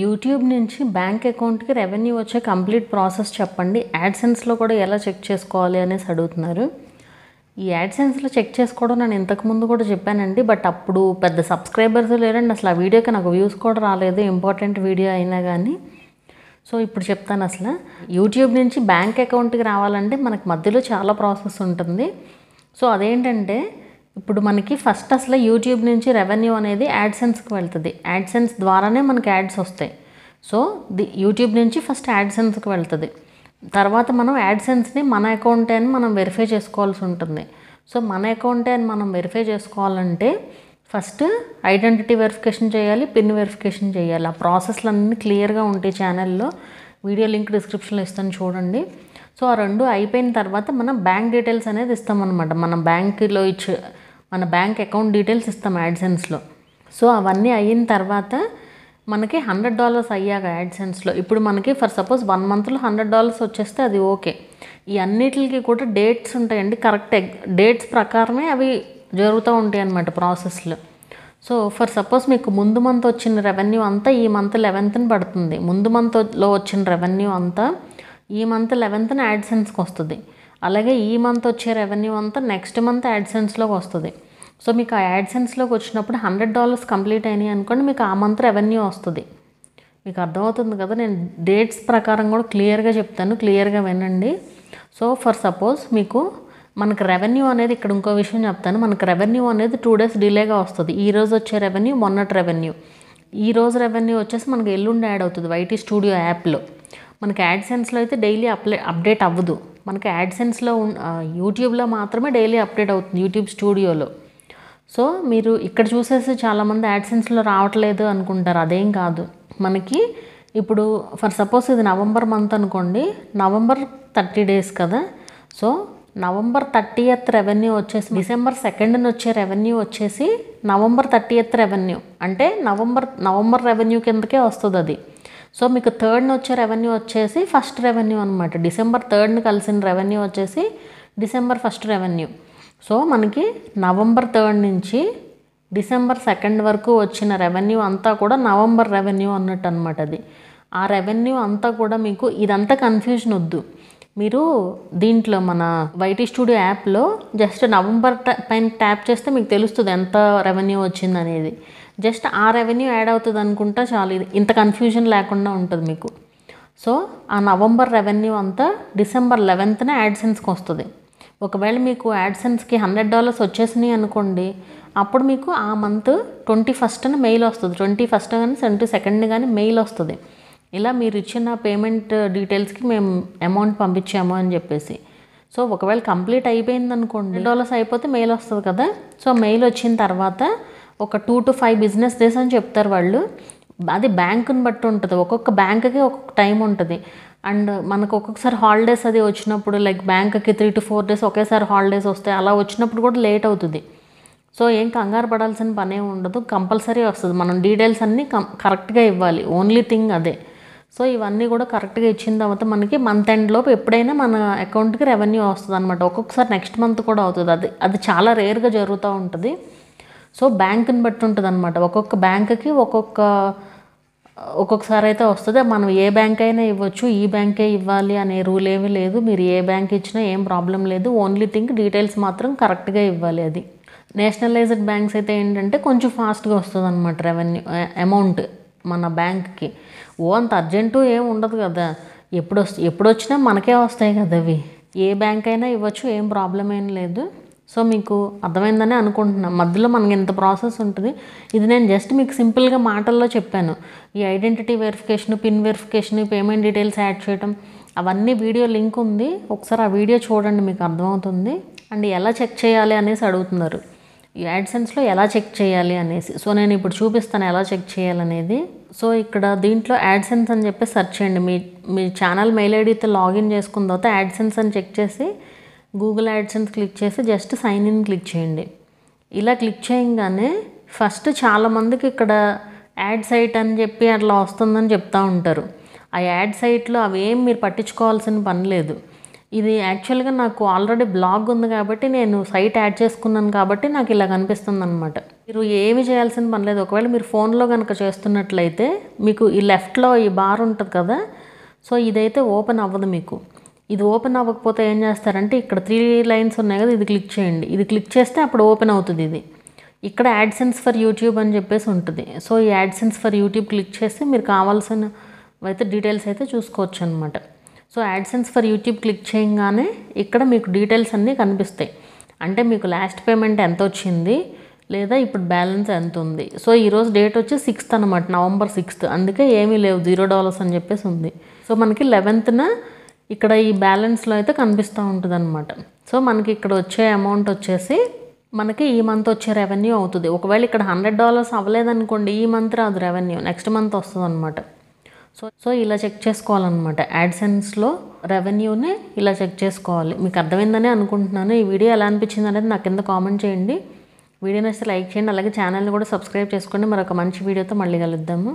YouTube నుంచి bank అకౌంట్కి revenue వచ్చే కంప్లీట్ ప్రాసెస్ చెప్పండి, యాడ్సెన్స్లో కూడా ఎలా చెక్ చేసుకోవాలి అనేసి అడుగుతున్నారు. ఈ యాడ్సెన్స్లో చెక్ చేసుకోవడం నేను ఇంతకుముందు కూడా చెప్పానండి, బట్ అప్పుడు పెద్ద సబ్స్క్రైబర్స్ లేరండి, అసలు ఆ వీడియోకి నాకు వ్యూస్ కూడా రాలేదు, ఇంపార్టెంట్ వీడియో అయినా కానీ. సో ఇప్పుడు చెప్తాను. అసలు యూట్యూబ్ నుంచి బ్యాంక్ అకౌంట్కి రావాలంటే మనకి మధ్యలో చాలా ప్రాసెస్ ఉంటుంది. సో అదేంటంటే ఇప్పుడు మనకి ఫస్ట్ అసలు యూట్యూబ్ నుంచి రెవెన్యూ అనేది యాడ్సెన్స్కి వెళ్తుంది. యాడ్సెన్స్ ద్వారానే మనకి యాడ్స్ వస్తాయి. సో యూట్యూబ్ నుంచి ఫస్ట్ యాడ్సెన్స్కి వెళ్తుంది. తర్వాత మనం యాడ్సెన్స్ని మన అకౌంటే అని మనం వెరిఫై చేసుకోవాల్సి ఉంటుంది. సో మన అకౌంటే అని మనం వెరిఫై చేసుకోవాలంటే ఫస్ట్ ఐడెంటిటీ వెరిఫికేషన్ చేయాలి, పిన్ వెరిఫికేషన్ చేయాలి. ఆ ప్రాసెస్లు అన్నీ క్లియర్గా ఉంటాయి ఛానల్లో. వీడియో లింక్ డిస్క్రిప్షన్లో ఇస్తాను చూడండి. సో ఆ రెండు అయిపోయిన తర్వాత మనం బ్యాంక్ డీటెయిల్స్ అనేది ఇస్తామన్నమాట. మన బ్యాంకులో మన బ్యాంక్ అకౌంట్ డీటెయిల్స్ ఇస్తాం యాడ్సెన్స్లో. సో అవన్నీ అయిన తర్వాత మనకి $100 అయ్యాక యాడ్సెన్స్లో ఇప్పుడు మనకి ఫర్ సపోజ్ 1 మంత్లో $100 వచ్చేస్తే అది ఓకే. ఈ అన్నిటికి కూడా డేట్స్ ఉంటాయండి, కరెక్ట్ డేట్స్ ప్రకారమే అవి జరుగుతూ ఉంటాయి అన్నమాట ప్రాసెస్లో. సో ఫర్ సపోజ్ మీకు ముందు మంత్ వచ్చిన రెవెన్యూ అంతా ఈ మంత్ 11th పడుతుంది. ముందు మంత్లో వచ్చిన రెవెన్యూ అంతా ఈ మంత్ 11th యాడ్సెన్స్కి వస్తుంది. అలాగే ఈ మంత్ వచ్చే రెవెన్యూ అంతా నెక్స్ట్ మంత్ యాడ్సెన్స్లోకి వస్తుంది. సో మీకు ఆ యాడ్సెన్స్లోకి వచ్చినప్పుడు $100 కంప్లీట్ అయినాయి అనుకోండి, మీకు ఆ మంత్ రెవెన్యూ వస్తుంది. మీకు అర్థమవుతుంది కదా, నేను డేట్స్ ప్రకారం కూడా క్లియర్గా చెప్తాను, క్లియర్గా వినండి. సో ఫర్ సపోజ్ మనకు రెవెన్యూ అనేది ఇక్కడ ఇంకో విషయం చెప్తాను. మనకు రెవెన్యూ అనేది 2 days డిలేగా వస్తుంది. ఈరోజు వచ్చే రెవెన్యూ మొన్నటి రెవెన్యూ, ఈరోజు రెవెన్యూ వచ్చేసి మనకి ఎల్లుండి యాడ్ అవుతుంది వైటీ స్టూడియో యాప్లో. మనకి యాడ్సెన్స్లో అయితే డైలీ అప్డేట్ అవ్వదు. మనకి యాడ్సెన్స్లో యూట్యూబ్లో మాత్రమే డైలీ అప్డేట్ అవుతుంది, యూట్యూబ్ స్టూడియోలో. సో మీరు ఇక్కడ చూసేసి చాలామంది యాడ్సెన్స్లో రావట్లేదు అనుకుంటారు, అదేం కాదు. మనకి ఇప్పుడు ఫర్ సపోజ్ ఇది నవంబర్ మంత్ అనుకోండి, నవంబర్ 30 days కదా. సో నవంబర్ 30th రెవెన్యూ వచ్చేసి డిసెంబర్ 2nd వచ్చే రెవెన్యూ వచ్చేసి నవంబర్ 30th రెవెన్యూ అంటే నవంబర్ రెవెన్యూ కిందకే వస్తుంది అది. సో మీకు 3rd వచ్చే రెవెన్యూ వచ్చేసి ఫస్ట్ రెవెన్యూ అనమాట. డిసెంబర్ 3rd కలిసిన రెవెన్యూ వచ్చేసి డిసెంబర్ 1st రెవెన్యూ. సో మనకి నవంబర్ 3rd నుంచి డిసెంబర్ 2nd వరకు వచ్చిన రెవెన్యూ అంతా కూడా నవంబర్ రెవెన్యూ అన్నట్టు అనమాట. అది ఆ రెవెన్యూ అంతా కూడా మీకు ఇదంతా కన్ఫ్యూజన్ వద్దు. మీరు దీంట్లో మన వైటీ స్టూడియో యాప్లో జస్ట్ నవంబర్ పైన ట్యాప్ చేస్తే మీకు తెలుస్తుంది ఎంత రెవెన్యూ వచ్చింది అనేది. జస్ట్ ఆ రెవెన్యూ యాడ్ అవుతుంది అనుకుంటా చాలు, ఇది ఇంత కన్ఫ్యూజన్ లేకుండా ఉంటుంది మీకు. సో ఆ నవంబర్ రెవెన్యూ అంతా డిసెంబర్ 11th యాడ్సెన్స్కి వస్తుంది. ఒకవేళ మీకు యాడ్సెన్స్కి $100 వచ్చేసినాయి అనుకోండి, అప్పుడు మీకు ఆ మంత్ 21st మెయిల్ వస్తుంది. 21st కానీ 22nd కానీ మెయిల్ వస్తుంది. ఇలా మీరు ఇచ్చిన పేమెంట్ డీటెయిల్స్కి మేము అమౌంట్ పంపించాము అని చెప్పేసి. సో ఒకవేళ కంప్లీట్ అయిపోయింది అనుకోండి, $100 అయిపోతే మెయిల్ వస్తుంది కదా. సో మెయిల్ వచ్చిన తర్వాత ఒక 2 to 5 business days అని చెప్తారు వాళ్ళు. అది బ్యాంకుని బట్టి ఉంటుంది, ఒక్కొక్క బ్యాంకుకి ఒక్కొక్క టైం ఉంటుంది. అండ్ మనకు ఒక్కొక్కసారి హాలిడేస్ అది వచ్చినప్పుడు లైక్ బ్యాంకుకి 3 to 4 days ఒకేసారి హాలిడేస్ వస్తాయి. అలా వచ్చినప్పుడు కూడా లేట్ అవుతుంది. సో ఏం కంగారు పడాల్సిన పనే ఉండదు, కంపల్సరీ వస్తుంది. మనం డీటెయిల్స్ అన్నీ కరెక్ట్గా ఇవ్వాలి, ఓన్లీ థింగ్ అదే. సో ఇవన్నీ కూడా కరెక్ట్గా ఇచ్చిన తర్వాత మనకి మంత్ ఎండ్లోపు ఎప్పుడైనా మన అకౌంట్కి రెవెన్యూ వస్తుంది అనమాట. ఒక్కొక్కసారి నెక్స్ట్ మంత్ కూడా అవుతుంది. అది చాలా రేర్గా జరుగుతూ ఉంటుంది. సో బ్యాంకుని బట్టి ఉంటుంది అనమాట. ఒక్కొక్క బ్యాంకుకి ఒక్కొక్కసారి అయితే వస్తుంది. మనం ఏ బ్యాంక్ అయినా ఇవ్వచ్చు, ఈ బ్యాంకే ఇవ్వాలి అనే రూల్ ఏమీ లేదు. మీరు ఏ బ్యాంక్ ఇచ్చినా ఏం ప్రాబ్లం లేదు, ఓన్లీ థింగ్ డీటెయిల్స్ మాత్రం కరెక్ట్గా ఇవ్వాలి. అది నేషనలైజ్డ్ బ్యాంక్స్ అయితే ఏంటంటే కొంచెం ఫాస్ట్గా వస్తుంది అనమాట రెవెన్యూ అమౌంట్ మన బ్యాంక్కి. అంత అర్జెంటు ఏం ఉండదు కదా, ఎప్పుడు వచ్చినా మనకే వస్తాయి కదా అవి. ఏ బ్యాంక్ అయినా ఇవ్వచ్చు, ఏం ప్రాబ్లం ఏం లేదు. సో మీకు అర్థమైందని అనుకుంటున్నాం. మధ్యలో మనకి ఇంత ప్రాసెస్ ఉంటుంది. ఇది నేను జస్ట్ మీకు సింపుల్గా మాటల్లో చెప్పాను. ఈ identity verification, pin verification, payment details add చేయడం అవన్నీ వీడియో లింక్ ఉంది, ఒకసారి ఆ వీడియో చూడండి, మీకు అర్థమవుతుంది. అండ్ ఎలా చెక్ చేయాలి అనేసి అడుగుతున్నారు, ఈ యాడ్సెన్స్లో ఎలా చెక్ చేయాలి అనేసి. సో నేను ఇప్పుడు చూపిస్తాను ఎలా చెక్ చేయాలనేది. సో ఇక్కడ దీంట్లో యాడ్సెన్స్ అని చెప్పి సెర్చ్ చేయండి. మీ ఛానల్ మెయిల్ ఐడితో లాగిన్ చేసుకున్న తర్వాత యాడ్సెన్స్ అని చెక్ చేసి గూగుల్ యాడ్సెన్స్ క్లిక్ చేసి జస్ట్ సైన్ ఇన్ క్లిక్ చేయండి. ఇలా క్లిక్ చేయగానే ఫస్ట్ చాలామందికి ఇక్కడ యాడ్ సైట్ అని చెప్పి అట్లా వస్తుందని చెప్తూ ఉంటారు. ఆ యాడ్ సైట్లో అవేం మీరు పట్టించుకోవాల్సిన పని లేదు. ఇది యాక్చువల్గా నాకు ఆల్రెడీ బ్లాగ్ ఉంది కాబట్టి నేను సైట్ యాడ్ చేసుకున్నాను కాబట్టి నాకు ఇలా కనిపిస్తుంది అనమాట. మీరు ఏమి చేయాల్సిన పని లేదు. ఒకవేళ మీరు ఫోన్లో కనుక చేస్తున్నట్లయితే మీకు ఈ లెఫ్ట్లో ఈ బార్ ఉంటుంది కదా, సో ఇదైతే ఓపెన్ అవ్వదు మీకు. ఇది ఓపెన్ అవ్వకపోతే ఏం చేస్తారంటే ఇక్కడ 3 లైన్స్ ఉన్నాయి కదా, ఇది క్లిక్ చేయండి. ఇది క్లిక్ చేస్తే అప్పుడు ఓపెన్ అవుతుంది. ఇది ఇక్కడ యాడ్సెన్స్ ఫర్ యూట్యూబ్ అని చెప్పేసి ఉంటుంది. సో ఈ యాడ్సెన్స్ ఫర్ యూట్యూబ్ క్లిక్ చేస్తే మీరు కావాల్సినవైతే డీటెయిల్స్ అయితే చూసుకోవచ్చు అనమాట. So AdSense for YouTube click చేయగానే ఇక్కడ మీకు డీటెయిల్స్ అన్నీ కనిపిస్తాయి. అంటే మీకు లాస్ట్ పేమెంట్ ఎంత వచ్చింది, లేదా ఇప్పుడు బ్యాలెన్స్ ఎంత ఉంది. సో ఈరోజు డేట్ వచ్చి 6th అనమాట, November 6th. అందుకే ఏమీ లేవు, $0 అని చెప్పేసి ఉంది. సో మనకి 11th ఇక్కడ ఈ బ్యాలెన్స్లో అయితే కనిపిస్తూ ఉంటుంది అనమాట. సో మనకి ఇక్కడ వచ్చే అమౌంట్ వచ్చేసి మనకి ఈ మంత్ వచ్చే రెవెన్యూ అవుతుంది. ఒకవేళ ఇక్కడ $100 అవ్వలేదనుకోండి, ఈ మంత్ రాదు రెవెన్యూ, నెక్స్ట్ మంత్ వస్తుంది అనమాట. సో ఇలా చెక్ చేసుకోవాలన్నమాట. యాడ్సెన్స్లో రెవెన్యూని ఇలా చెక్ చేసుకోవాలి. మీకు అర్థమైందని అనుకుంటున్నాను. ఈ వీడియో ఎలా అనిపించింది అనేది నాకు కింద కామెంట్ చేయండి. వీడియో నచ్చితే లైక్ చేయండి, అలాగే ఛానల్ని కూడా సబ్స్క్రైబ్ చేసుకోండి. మరొక మంచి వీడియోతో మళ్ళీ కలుద్దాము.